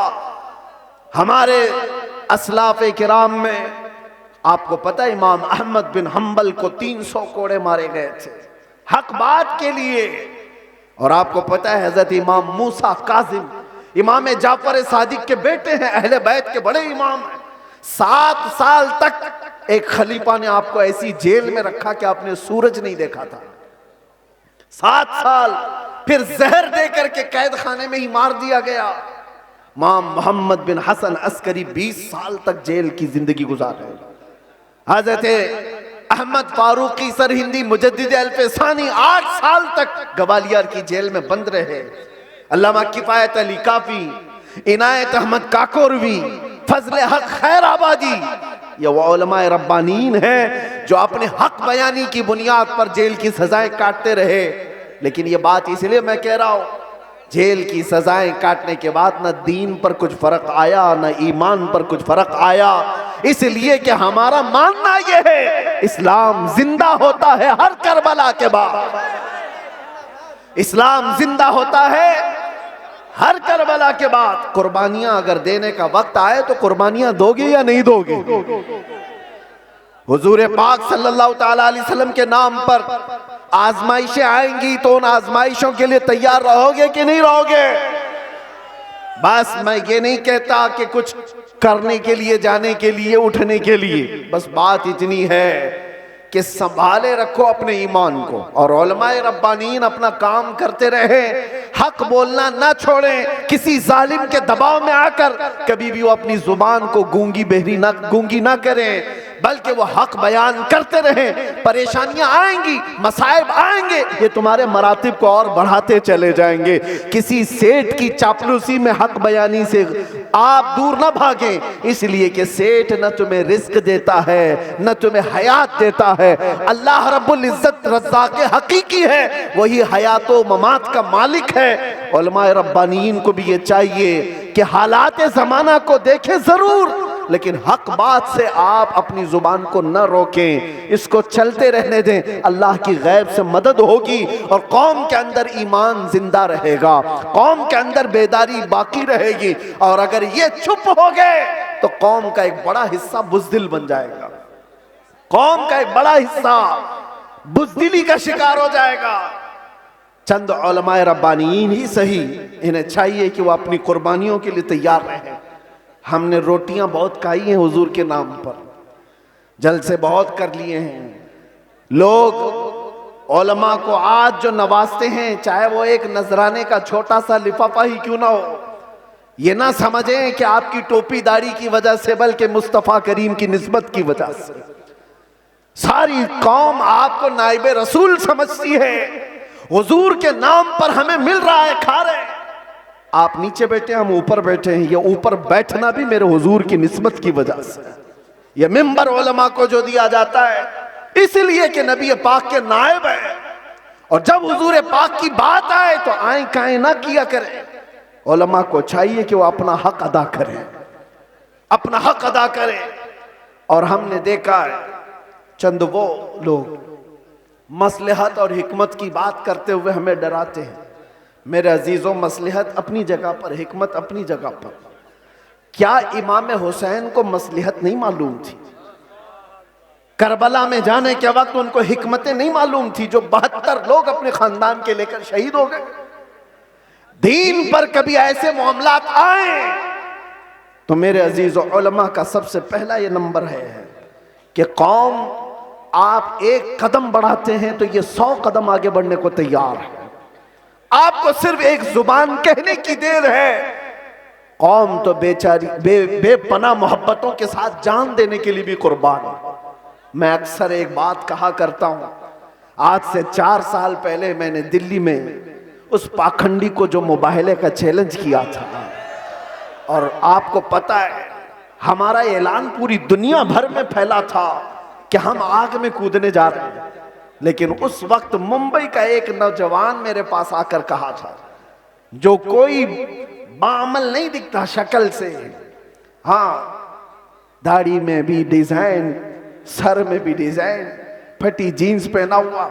हमारे असलाफ़े किराम में आपको पता है इमाम अहमद बिन हम्बल को 300 कोड़े मारे गए थे हक बात के लिए। और आपको पता है हजरत इमाम मूसा काजिम इमाम जाफर सादिक के बेटे हैं, अहले बैत के बड़े इमाम हैं। 7 साल तक एक खलीफा ने आपको ऐसी जेल में रखा कि आपने सूरज नहीं देखा था। 7 साल फिर जहर दे करके कैद खाने में ही मार दिया गया। इमाम मोहम्मद बिन हसन अस्करी 20 साल तक जेल की जिंदगी गुजारे। हजरत अहमद फारूकी सरहिंदी मुजद्दिद अल्फसानी 8 साल तक ग्वालियर की जेल में बंद रहे। अल्लामा किफायत अली काफी, इनायत अहमद काकोरवी, फजल हक खैराबादी, ये वो उलमाए रब्बानीन हैं जो अपने हक बयानी की बुनियाद पर जेल की सजाएं काटते रहे। लेकिन ये बात इसलिए मैं कह रहा हूं, जेल की सजाएं काटने के बाद न दीन पर कुछ फर्क आया न ईमान पर कुछ फर्क आया, इसलिए कि हमारा मानना यह है इस्लाम जिंदा होता है हर करबला के बाद। इस्लाम जिंदा होता है हर करबला के बाद। कुर्बानियां अगर देने का वक्त आए तो कुर्बानियां दोगे या नहीं दोगे? हुजूर पाक सल्लल्लाहु ताला अलैहि वसल्लम के नाम पर आजमाइशें आएंगी तो उन आजमाइशों के लिए तैयार रहोगे कि नहीं रहोगे? बस मैं ये नहीं कहता कि कुछ करने के लिए, जाने के लिए, उठने के लिए, बस बात इतनी है कि संभाले रखो अपने ईमान को और उलमाए रब्बानीन अपना काम करते रहे, हक बोलना ना छोड़ें। किसी जालिम के दबाव में आकर कभी भी वो अपनी जुबान को गूंगी ना करें। बल्कि वो हक बयान करते रहें। परेशानियां आएंगी, मसाइब आएंगे, ये तुम्हारे मरातिब को और बढ़ाते चले जाएंगे। किसी सेठ की चापलूसी में हक बयानी से आप दूर ना भागें, इसलिए कि सेठ न तुम्हें रिस्क देता है न तुम्हें हयात देता है। अल्लाह रब्बुल इज्जत रज़्ज़ाक़ हकीकी है, वही हयात व ममात का मालिक है। उलमाए रब्बानीन को भी ये चाहिए कि हालात ज़माना को देखें जरूर, लेकिन हक बात से आप अपनी जुबान को न रोकें, इसको चलते रहने दें। अल्लाह की गैब से मदद होगी और कौम के अंदर ईमान जिंदा रहेगा, कौम के अंदर बेदारी बाकी रहेगी। और अगर ये चुप हो गए तो कौम का एक बड़ा हिस्सा बुज़दिल बन जाएगा, कौम का एक बड़ा हिस्सा बुज़दिली का शिकार हो जाएगा। चंद उलमाए रब्बानीन ही सही, इन्हें चाहिए कि वो अपनी कुर्बानियों के लिए तैयार रहें। हमने रोटियां बहुत खाई हैं हुजूर के नाम पर, जलसे बहुत कर लिए हैं। लोग उलमा को आज जो नवाजते हैं, चाहे वो एक नजराने का छोटा सा लिफाफा ही क्यों ना हो, ये ना समझें कि आपकी टोपी दाढ़ी की वजह से, बल्कि मुस्तफ़ा करीम की निस्बत की वजह से। सारी कौम आपको नाइबे रसूल समझती है, हुजूर के नाम पर हमें मिल रहा है, खा रहे हैं। आप नीचे बैठे, हम ऊपर बैठे हैं, ये ऊपर बैठना भी मेरे हुजूर की निस्बत की वजह से। ये मिंबर उलमा को जो दिया जाता है इसलिए कि नबी पाक के नायब है, और जब हुजूर पाक की बात आए तो आए काए ना किया करें। उलमा को चाहिए कि वो अपना हक अदा करें, अपना हक अदा करें। और हमने देखा है चंद वो लोग मसलहत और हिकमत की बात करते हुए हमें डराते हैं। मेरे अजीजों, मसलहत अपनी जगह पर, हिकमत अपनी जगह पर। क्या इमाम हुसैन को मसलहत नहीं मालूम थी? करबला में जाने के वक्त उनको हिकमतें नहीं मालूम थी, जो 72 लोग अपने खानदान के लेकर शहीद हो गए। दीन पर कभी ऐसे मामलात आए तो मेरे अजीजों, उलमा का सबसे पहला ये नंबर है कि कौम आप एक कदम बढ़ाते हैं तो ये 100 कदम आगे बढ़ने को तैयार है। आपको सिर्फ एक जुबान कहने की देर है। कौम तो बेचारी बेपनाह मोहब्बतों के साथ जान देने के लिए भी कुर्बान है। मैं अक्सर एक बात कहा करता हूं, आज से 4 साल पहले मैंने दिल्ली में उस पाखंडी को जो मुबाहले का चैलेंज किया था, और आपको पता है हमारा ऐलान पूरी दुनिया भर में फैला था कि हम आग में कूदने जा रहे हैं। लेकिन उस वक्त मुंबई का एक नौजवान मेरे पास आकर कहा था, जो कोई बामल नहीं दिखता शक्ल से, हाँ दाढ़ी में भी डिजाइन, सर में भी डिजाइन, फटी जीन्स पहना हुआ,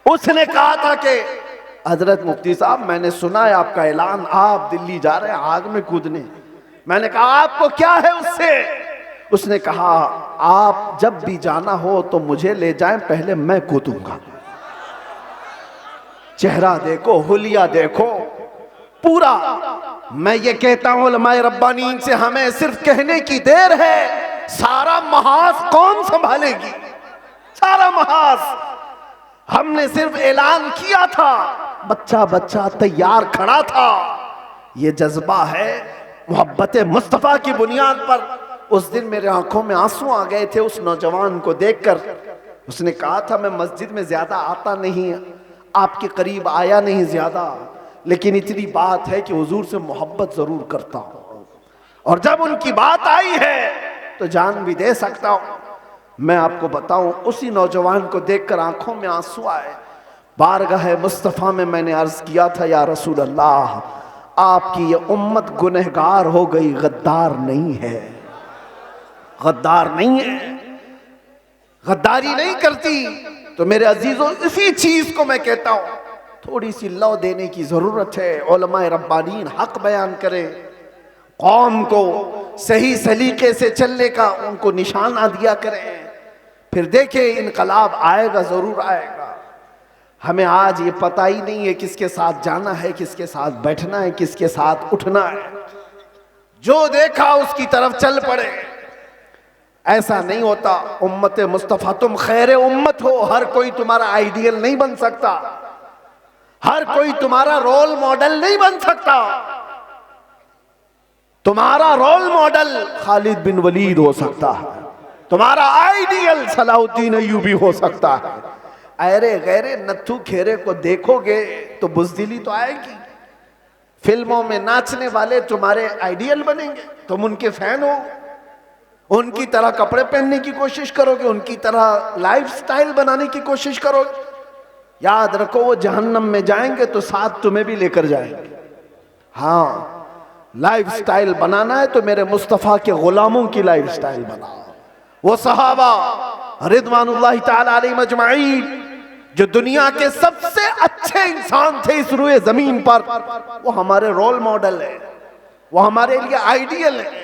उसने कहा था कि हजरत मुफ्ती साहब, मैंने सुना है आपका ऐलान, आप दिल्ली जा रहे हैं आग में कूदने। मैंने कहा आपको क्या है उससे? उसने कहा आप जब भी जाना हो तो मुझे ले जाएं, पहले मैं कूदूंगा। चेहरा देखो, हुलिया देखो पूरा। मैं ये कहता हूं उलमाए रब्बानीन से, हमें सिर्फ कहने की देर है, सारा महाज कौन संभालेगी? सारा महाज। हमने सिर्फ ऐलान किया था, बच्चा बच्चा तैयार खड़ा था। ये जज्बा है मोहब्बत मुस्तफा की बुनियाद पर। उस दिन मेरे आंखों में आंसू आ गए थे उस नौजवान को देखकर। उसने कहा था मैं मस्जिद में ज्यादा आता नहीं, आपके करीब आया नहीं ज्यादा, लेकिन इतनी बात है कि हुजूर से मोहब्बत जरूर करता हूं, और जब उनकी बात आई है तो जान भी दे सकता हूं। मैं आपको बताऊं, उसी नौजवान को देखकर आंखों में आंसू आए। बारगाह मुस्तफा में मैंने अर्ज किया था, या रसूल अल्लाह, आपकी ये उम्मत गुनहगार हो गई, गद्दार नहीं है, गद्दार नहीं है, गद्दारी नहीं करती। तो मेरे अजीजों, इसी चीज को मैं कहता हूं, थोड़ी सी लौ देने की जरूरत है। उलमाए रब्बानीन हक बयान करें, कौम को सही सलीके से चलने का उनको निशाना दिया करें, फिर देखें इनकलाब आएगा, जरूर आएगा। हमें आज ये पता ही नहीं है किसके साथ जाना है, किसके साथ बैठना है, किसके साथ उठना है। जो देखा उसकी तरफ चल पड़े, ऐसा नहीं होता। उम्मत मुस्तफा, तुम खैर उम्मत हो, हर कोई तुम्हारा आइडियल नहीं बन सकता, हर कोई तुम्हारा रोल मॉडल नहीं बन सकता। तुम्हारा रोल मॉडल खालिद बिन वलीद हो सकता है, तुम्हारा आइडियल सलाहुद्दीन अय्यूबी हो सकता है। अरे गैरे नत्थू खेरे को देखोगे तो बुज़दिली तो आएगी। फिल्मों में नाचने वाले तुम्हारे आइडियल बनेंगे, तुम उनके फैन हो, उनकी तरह कपड़े पहनने की कोशिश करोगे, उनकी तरह लाइफस्टाइल बनाने की कोशिश करोगे। याद रखो वो जहन्नम में जाएंगे तो साथ तुम्हें भी लेकर जाएंगे। हाँ, लाइफस्टाइल बनाना है तो मेरे मुस्तफा के गुलामों की लाइफस्टाइल बनाओ। वो सहाबा रिदवानुल्लाहि ताला अलैहिम अजमाइन जो दुनिया के सबसे अच्छे इंसान थे इस रूए जमीन पर, वो हमारे रोल मॉडल है, वो हमारे लिए आइडियल है।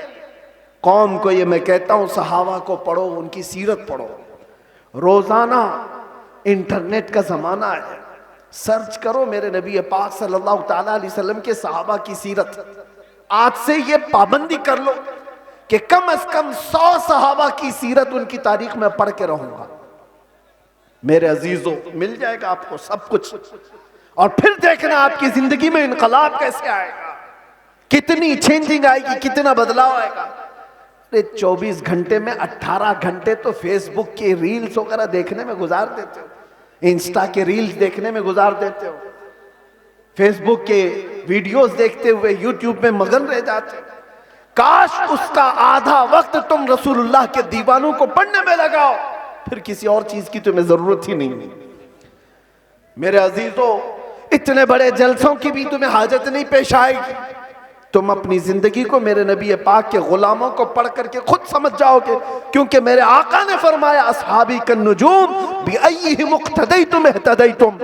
कौम को ये मैं कहता हूं, सहाबा को पढ़ो, उनकी सीरत पढ़ो। रोजाना इंटरनेट का जमाना है, सर्च करो मेरे नबी पाक सल्लल्लाहु ताला अलैहि वसल्लम के सहाबा की सीरत। आज से ये पाबंदी कर लो कि कम से कम 100 सहाबा की सीरत, उनकी तारीख में पढ़ के रहूंगा। मेरे अजीजों, मिल जाएगा आपको सब कुछ, और फिर देखना आपकी जिंदगी में इनकलाब कैसे आएगा, कितनी चेंजिंग आएगी, कितना बदलाव आएगा। 24 घंटे में 18 घंटे तो फेसबुक के रील्स वगैरह देखने में गुजार देते हो, इंस्टा के रील्स देखने में गुजार देते हो, फेसबुक के वीडियोस देखते हुए यूट्यूब में मगन रह जाते हो। काश उसका आधा वक्त तुम रसूलुल्लाह के दीवानों को पढ़ने में लगाओ, फिर किसी और चीज की तुम्हें जरूरत ही नहीं। मेरे अजीजों, इतने बड़े जलसों की भी तुम्हें हाजत नहीं पेश आएगी। तुम अपनी जिंदगी को मेरे नबी पाक के गुलामों को पढ़ करके खुद समझ जाओगे, क्योंकि मेरे आका ने फरमाया अस्हाबी कन्नुजूम बिअय्यिहिम इक्तदैतुम इहतदैतुम।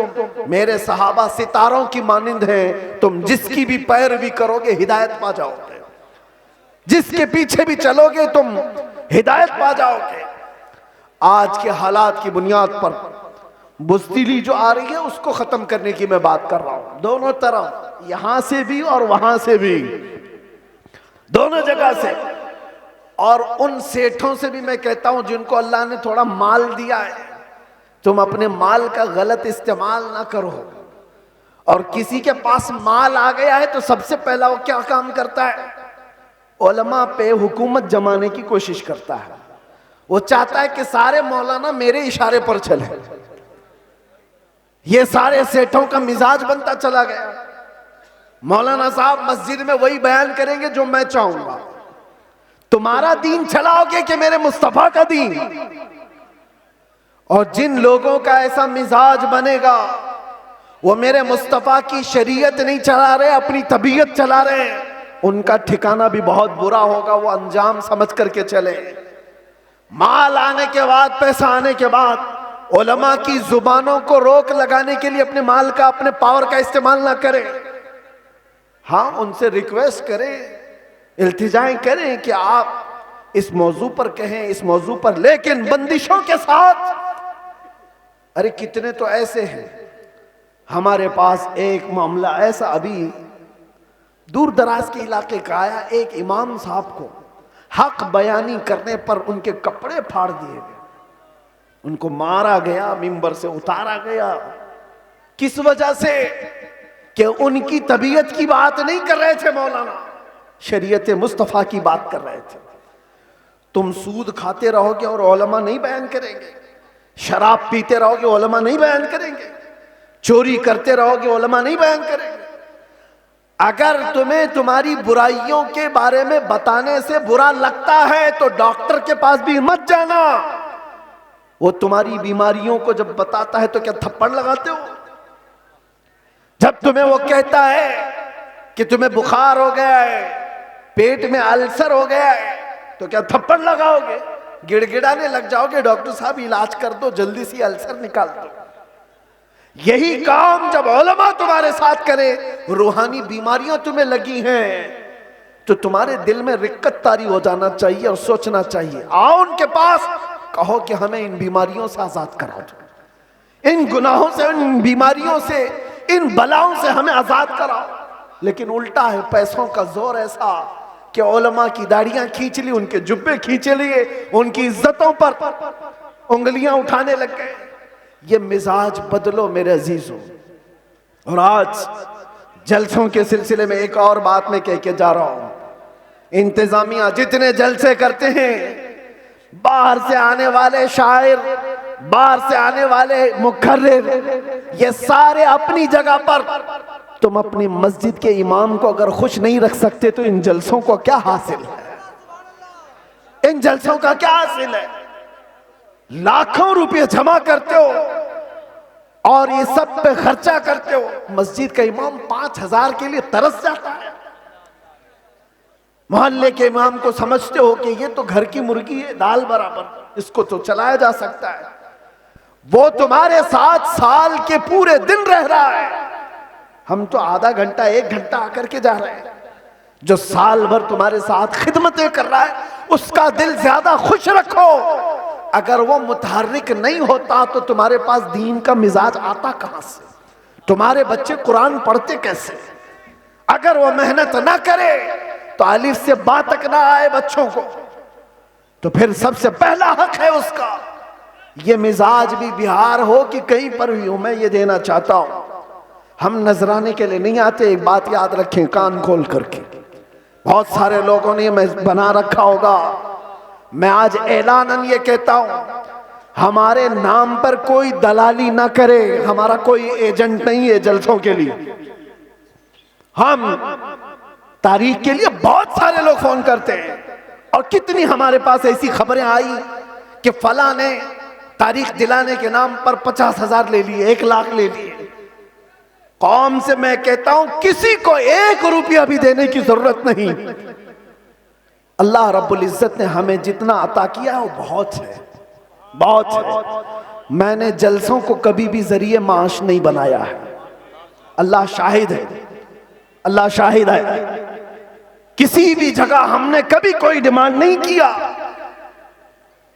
मेरे सहाबा सितारों की मानिंद हैं, तुम जिसकी भी पैरवी करोगे हिदायत पा जाओगे, जिसके पीछे भी चलोगे तुम हिदायत पा जाओगे। आज के हालात की बुनियाद पर बुज़दिली जो आ रही है उसको खत्म करने की मैं बात कर रहा हूं, दोनों तरफ, यहां से भी और वहां से भी, दोनों जगह से। और उन सेठों से भी मैं कहता हूं जिनको अल्लाह ने थोड़ा माल दिया है, तुम अपने माल का गलत इस्तेमाल ना करो। और किसी के पास माल आ गया है तो सबसे पहला वो क्या काम करता है, उलमा पे हुकूमत जमाने की कोशिश करता है। वो चाहता है कि सारे मौलाना मेरे इशारे पर चले। ये सारे सेठों का मिजाज बनता चला गया। मौलाना साहब मस्जिद में वही बयान करेंगे जो मैं चाहूंगा। तुम्हारा दीन चलाओगे कि मेरे मुस्तफा का दीन? और जिन लोगों का ऐसा मिजाज बनेगा वो मेरे मुस्तफा की शरीयत नहीं चला रहे, अपनी तबीयत चला रहे हैं, उनका ठिकाना भी बहुत बुरा होगा। वो अंजाम समझ करके चले। माल आने के बाद, पैसा आने के बाद उलमा की जुबानों को रोक लगाने के लिए अपने माल का, अपने पावर का इस्तेमाल ना करें। हाँ, उनसे रिक्वेस्ट करें, इल्तिजाएं करें कि आप इस मौजू पर कहें, इस मौजू पर, लेकिन बंदिशों के साथ। अरे कितने तो ऐसे हैं, हमारे पास एक मामला ऐसा अभी दूर दराज के इलाके का आया। एक इमाम साहब को हक बयानी करने पर उनके कपड़े फाड़ दिए गए, उनको मारा गया, मिंबर से उतारा गया। किस वजह से? कि उनकी तबीयत की बात नहीं कर रहे थे मौलाना, शरीयत मुस्तफा की बात कर रहे थे। तुम सूद खाते रहोगे और उलमा नहीं बयान करेंगे, शराब पीते रहोगे उलमा नहीं बयान करेंगे, चोरी करते रहोगे उलमा नहीं बयान करेंगे। अगर तुम्हें तुम्हारी बुराइयों के बारे में बताने से बुरा लगता है तो डॉक्टर के पास भी मत जाना। वो तुम्हारी बीमारियों को जब बताता है तो क्या थप्पड़ लगाते हो? जब तुम्हें वो कहता है कि तुम्हें बुखार हो गया है, पेट में अल्सर हो गया है, तो क्या थप्पड़ लगाओगे? गिड़गिड़ाने लग जाओगे, डॉक्टर साहब इलाज कर दो, जल्दी से अल्सर निकाल दो। यही काम जब उलमा तुम्हारे साथ करे, रूहानी बीमारियां तुम्हें लगी हैं, तो तुम्हारे दिल में रिक्कत तारी हो जाना चाहिए और सोचना चाहिए। आओ उनके पास, कहो कि हमें इन बीमारियों से आजाद करा दो, इन गुनाहों से, इन बीमारियों से, इन बलाओं से हमें आजाद कराओ। लेकिन उल्टा है, पैसों का जोर ऐसा कि उलमा की दाढ़ियां खींच ली, उनके जुब्बे खींचे लिए, उनकी इज्जतों पर उंगलियां उठाने लग गए। ये मिजाज बदलो मेरे अजीजों। और आज जलसों के सिलसिले में एक और बात मैं कह के जा रहा हूं। इंतजामिया जितने जलसे करते हैं, बाहर से आने वाले शायर, बाहर से आने वाले मुकर्रिर, ये सारे अपनी जगह पर। तुम अपनी मस्जिद के इमाम को अगर खुश नहीं रख सकते तो इन जलसों को क्या हासिल है? इन जलसों का क्या हासिल है? लाखों रुपए जमा करते हो और ये सब पे खर्चा करते हो। मस्जिद का इमाम 5,000 के लिए तरस जाता है। मोहल्ले के इमाम को समझते हो कि ये तो घर की मुर्गी है, दाल बराबर, इसको तो चलाया जा सकता है। वो तुम्हारे साथ साल के पूरे दिन रह रहा है, हम तो आधा घंटा 1 घंटा आकर के जा रहे हैं। जो साल भर तुम्हारे साथ खिदमतें कर रहा है उसका दिल ज्यादा खुश रखो। अगर वो मुतहर्रिक नहीं होता तो तुम्हारे पास दीन का मिजाज आता कहां से? तुम्हारे बच्चे कुरान पढ़ते कैसे? अगर वो मेहनत ना करे तो अलिफ से बा तक ना आए बच्चों को, तो फिर सबसे पहला हक है उसका। ये मिजाज भी बिहार हो कि कहीं पर भी हो, मैं ये देना चाहता हूं। हम नजराने के लिए नहीं आते, एक बात याद रखें कान खोल करके। बहुत सारे लोगों ने बना रखा होगा, मैं आज ऐलानन ये कहता हूं, हमारे नाम पर कोई दलाली ना करे। हमारा कोई एजेंट नहीं है जलसों के लिए। हम तारीख के लिए बहुत सारे लोग फोन करते हैं और कितनी हमारे पास ऐसी खबरें आई कि फला ने तारीख दिलाने के नाम पर 50,000 ले लिए, 1 लाख ले लिए। कौम से मैं कहता हूं किसी को 1 रुपया भी देने की जरूरत नहीं। अल्लाह रब्बुल इज्जत ने हमें जितना अता किया वो बहुत है, बहुत है। मैंने जलसों को कभी भी जरिए माश नहीं बनाया है। अल्लाह शाहिद है, अल्लाह शाहिद है। किसी भी जगह हमने कभी कोई डिमांड नहीं किया।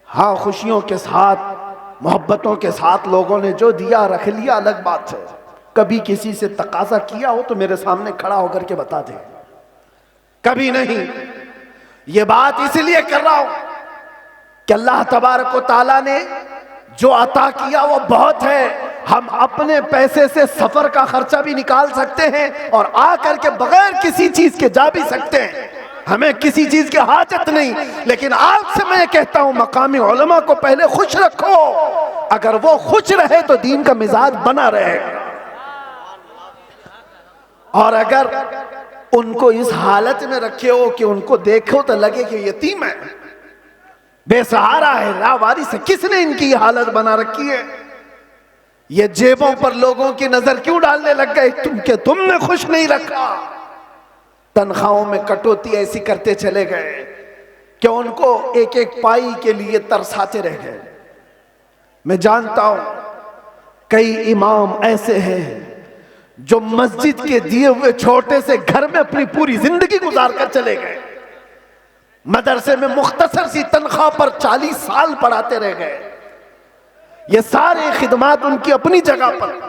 हाँ, खुशियों के साथ, मोहब्बतों के साथ लोगों ने जो दिया रख लिया, अलग बात है। कभी किसी से तकाजा किया हो तो मेरे सामने खड़ा होकर के बता दे, कभी नहीं। ये बात इसलिए कर रहा हूं कि अल्लाह तबारक व तआला ने जो अता किया वो बहुत है। हम अपने पैसे से सफर का खर्चा भी निकाल सकते हैं और आकर के बगैर किसी चीज के जा भी सकते हैं। हमें किसी चीज की हाजत नहीं। लेकिन आज से मैं कहता हूं, मकामी उलमा को पहले खुश रखो। अगर वो खुश रहे तो दीन का मिजाज बना रहेगा। और अगर उनको इस हालत में रखे हो कि उनको देखो तो लगे कि यतीम है, बेसहारा है, लावारिस है, किसने इनकी हालत बना रखी है? ये जेबों पर लोगों की नजर क्यों डालने लग गए? तुमने खुश नहीं रखा। तनख्वाहों में कटौती ऐसी करते चले गए कि उनको 1-1 पाई के लिए तरसाते रह गए। मैं जानता हूं कई इमाम ऐसे हैं जो मस्जिद के दिए हुए छोटे से घर में अपनी पूरी जिंदगी गुजार कर चले गए। मदरसे में मुख्तसर सी तनख्वाह पर 40 साल पढ़ाते रह गए। ये सारे खिदमात उनकी अपनी जगह पर।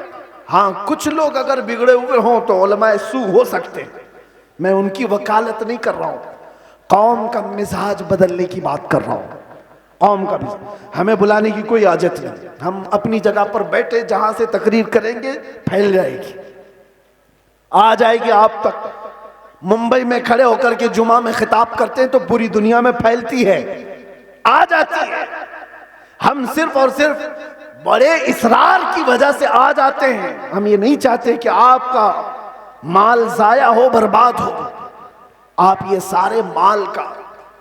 हाँ, कुछ लोग अगर बिगड़े हुए हों तो उलमाए सू हो सकते हैं, मैं उनकी वकालत नहीं कर रहा हूं। कौम का मिजाज बदलने की बात कर रहा हूं। कौम का भी हमें बुलाने की कोई आदत नहीं। हम अपनी जगह पर बैठे, जहां से तकरीर करेंगे फैल जाएगी, आ जाएगी आप तक। मुंबई में खड़े होकर के जुमा में खिताब करते हैं तो पूरी दुनिया में फैलती है, आ जाती है। हम सिर्फ और सिर्फ बड़े इसरार की वजह से आ जाते हैं। हम ये नहीं चाहते कि आपका माल जाया हो, बर्बाद हो। आप ये सारे माल का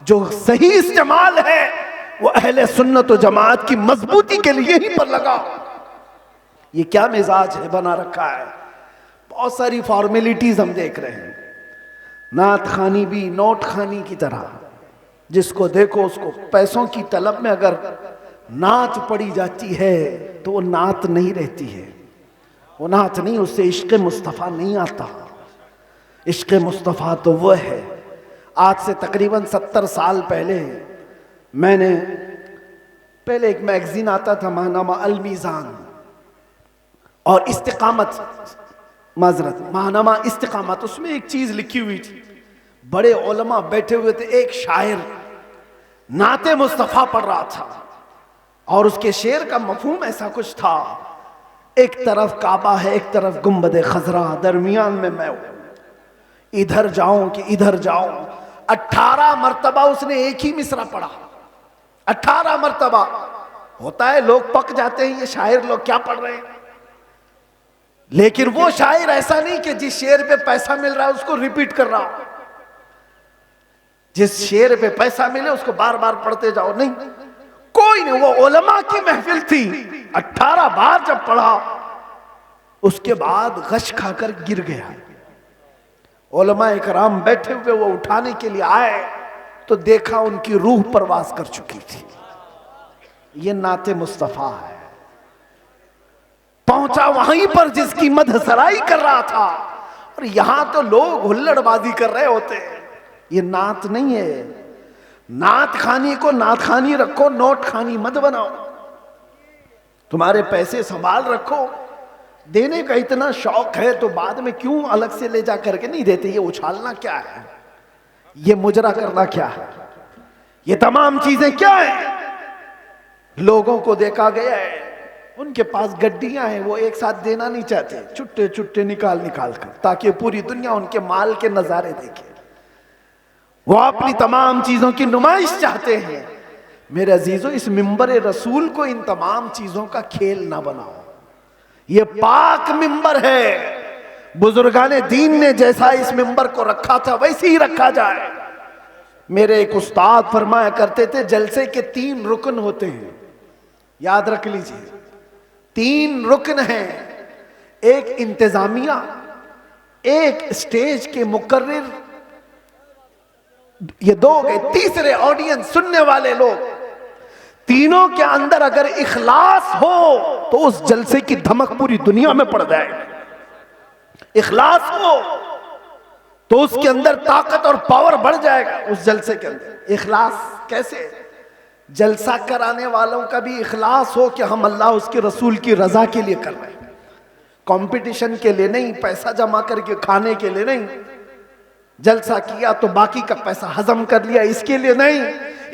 जो सही इस्तेमाल है वो अहले सुन्नत व जमात की मजबूती के लिए ही पर लगाओ। ये क्या मिजाज है बना रखा है? बहुत सारी फॉर्मेलिटीज हम देख रहे हैं। नात खानी भी नोट खानी की तरह, जिसको देखो उसको पैसों की तलब में अगर नात पड़ी जाती है तो वो नात नहीं रहती है, वो नात नहीं, उससे इश्क़ मुस्तफ़ा नहीं आता। इश्क़ मुस्तफ़ा तो वो है। आज से तकरीबन 70 साल पहले मैंने पहले एक मैगजीन आता था माहनामा अल मीज़ान, और इस्तिक़ामत, माजरत माहनामा इस्तिक़ामत, उसमें एक चीज लिखी हुई थी। बड़े उलमा बैठे हुए थे, एक शायर नाते मुस्तफ़ा पढ़ रहा था और उसके शेर का मफहूम ऐसा कुछ था, एक तरफ काबा है, एक तरफ गुंबद खजरा, दरमियान में मैं हूं, इधर जाऊं कि इधर जाऊं। 18 मरतबा उसने एक ही मिसरा पढ़ा, 18 मर्तबा होता है। लोग पक जाते हैं, ये शायर लोग क्या पढ़ रहे हैं। लेकिन वो शायर ऐसा नहीं कि जिस शेर पे पैसा मिल रहा है उसको रिपीट कर रहा हो, जिस शेर पे पैसा मिले उसको बार बार पढ़ते जाओ, नहीं। कोई नहीं, वो उलमा की महफिल थी। 18 बार जब पढ़ा उसके बाद गश खाकर गिर गया। उलमा इकराम बैठे हुए, वो उठाने के लिए आए तो देखा उनकी रूह परवास कर चुकी थी। ये नाते मुस्तफा है। पहुंचा वहीं पर जिसकी मदहसराई कर रहा था, और यहां तो लोग हुल्लड़बाजी कर रहे होते हैं। ये नात नहीं है। नात खानी को नात खानी रखो, नोट खानी मत बनाओ। तुम्हारे पैसे संभाल रखो। देने का इतना शौक है तो बाद में क्यों अलग से ले जा करके नहीं देते। ये उछालना क्या है, ये मुजरा करना क्या है, ये तमाम चीजें क्या है। लोगों को देखा गया है, उनके पास गड्डियां हैं, वो एक साथ देना नहीं चाहते, छुट्टे छुट्टे निकाल निकाल कर, ताकि पूरी दुनिया उनके माल के नजारे देखे। वो अपनी तमाम चीजों की नुमाइश चाहते हैं। मेरे अजीजों, इस मिंबर रसूल को इन तमाम चीजों का खेल ना बनाओ। ये पाक मिंबर है। बुजुर्गाने दीन ने जैसा इस मिंबर को रखा था वैसे ही रखा जाए। मेरे एक उस्ताद फरमाया करते थे, जलसे के 3 रुकन होते हैं, याद रख लीजिए। 3 रुकन हैं, एक इंतजामिया, एक स्टेज के मुकर्रिर, ये 2 गए, तीसरे ऑडियंस, सुनने वाले लोग। तीनों के अंदर अगर इखलास हो तो उस जलसे की धमक पूरी दुनिया में पड़ जाएगी। इखलास हो तो उसके अंदर ताकत और पावर बढ़ जाएगा उस जलसे के अंदर। इखलास कैसे? जलसा कराने वालों का भी इखलास हो कि हम अल्लाह उसके रसूल की रजा के लिए कर रहे हैं, कंपटीशन के लिए नहीं, पैसा जमा करके खाने के लिए नहीं। जलसा किया तो बाकी का पैसा हजम कर लिया, इसके लिए नहीं।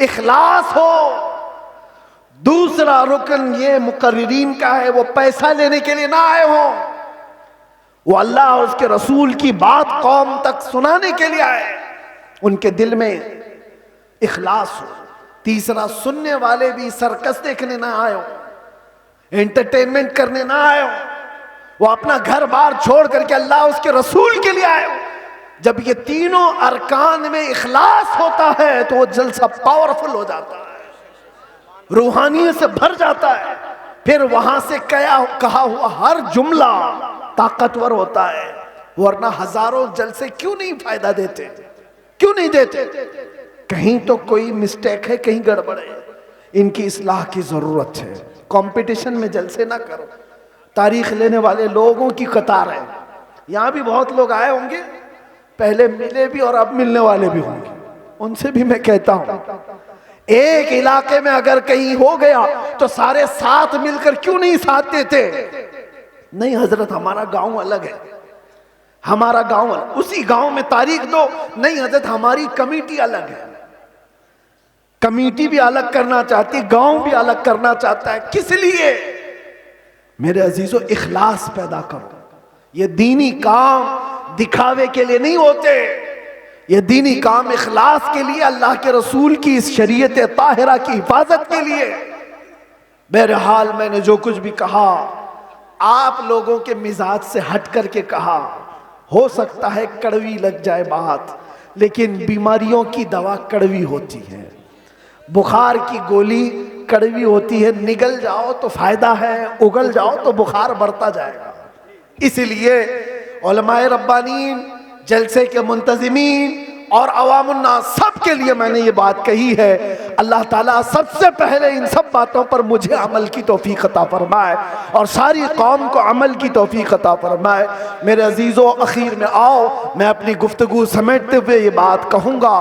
इखलास हो। दूसरा रुकन ये मुकर्रिरीन का है, वो पैसा लेने के लिए ना आए हो, वो अल्लाह और उसके रसूल की बात कौम तक सुनाने के लिए आए, उनके दिल में इखलास हो। तीसरा, सुनने वाले भी सर्कस देखने ना आए हो, एंटरटेनमेंट करने ना आए हो, वो अपना घर बार छोड़ करके अल्लाह उसके रसूल के लिए आए हो। जब ये तीनों अरकान में इखलास होता है तो वो जलसा पावरफुल हो जाता है, रूहानियत से भर जाता है। फिर वहां से कहा हुआ हर जुमला ताकतवर होता है। वरना हजारों जलसे क्यों नहीं फायदा देते, क्यों नहीं देते? कहीं तो कोई मिस्टेक है, कहीं गड़बड़ है, इनकी इस्लाह की जरूरत है। कंपटीशन में जलसे ना करो। तारीख लेने वाले लोगों की कतार है। यहां भी बहुत लोग आए होंगे, पहले मिले भी और अब मिलने वाले भी होंगे। उनसे भी मैं कहता हूं, एक इलाके में अगर कहीं हो गया तो सारे साथ मिलकर क्यों नहीं साथ देते? नहीं हजरत, हमारा गांव अलग है, हमारा गांव अलग, उसी गांव में तारीख दो। नहीं हजरत, हमारी कमेटी अलग है, कमेटी भी अलग करना चाहती, गांव भी अलग करना चाहता है। किस लिए? मेरे अजीजों, इखलास पैदा करो। ये दीनी काम दिखावे के लिए नहीं होते, ये दीनी काम इखलास के लिए, अल्लाह के रसूल की इस शरीयत ताहिरा की हिफाजत के लिए। बहरहाल मैंने जो कुछ भी कहा आप लोगों के मिजाज से हट करके कहा। हो सकता है कड़वी लग जाए बात, लेकिन बीमारियों की दवा कड़वी होती है। बुखार की गोली कड़वी होती है, निगल जाओ तो फायदा है, उगल जाओ तो बुखार बढ़ता जाएगा। इसलिए उलमाए रब्बानीन, जलसे के मुंतजिमीन और अवामुन्नास सब के लिए मैंने ये बात कही है। अल्लाह ताला सबसे पहले इन सब बातों पर मुझे अमल की तौफीक अता फरमाए और सारी कौम को अमल की तौफीक अता फरमाए। मेरे अजीज़ों, अखीर में आओ, मैं अपनी गुफ्तगू समेटते हुए ये बात कहूँगा,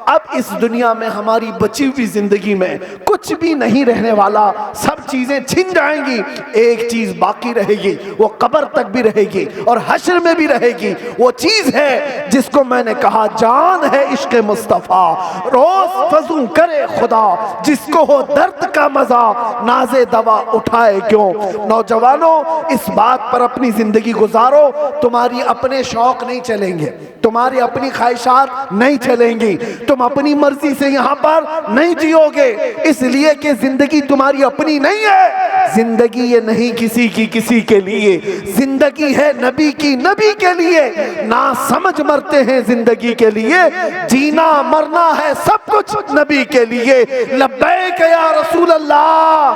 अब इस दुनिया में हमारी बची हुई जिंदगी में कुछ भी नहीं रहने वाला, सब चीजें छिन जाएंगी। एक चीज बाकी रहेगी, वो कब्र तक भी रहेगी और हश्र में भी रहेगी। वो चीज है जिसको मैंने कहा, जान है इश्क मुस्तफा, रोज फजू करे खुदा, जिसको हो दर्द का मजा, नाजे दवा उठाए क्यों। नौजवानों, इस बात पर अपनी जिंदगी गुजारो। तुम्हारी अपने शौक नहीं चलेंगे, तुम्हारी अपनी ख्वाहिशात नहीं चलेंगी, तुम अपनी मर्जी से यहाँ पर नहीं जियोगे, इसलिए कि जिंदगी तुम्हारी अपनी नहीं है। जिंदगी ये नहीं किसी की किसी के लिए, जिंदगी है नबी की नबी के लिए। ना समझ मरते हैं जिंदगी के लिए, जीना मरना है सब कुछ नबी के लिए। लब्बैक या रसूल अल्लाह,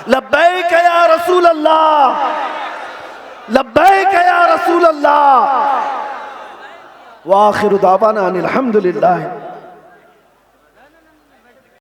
लब्बैक या रसूल अल्लाह, लब्बैक या रसूल अल्लाह। व आखिरु दावाना अनिल हम्दुलिल्लाह।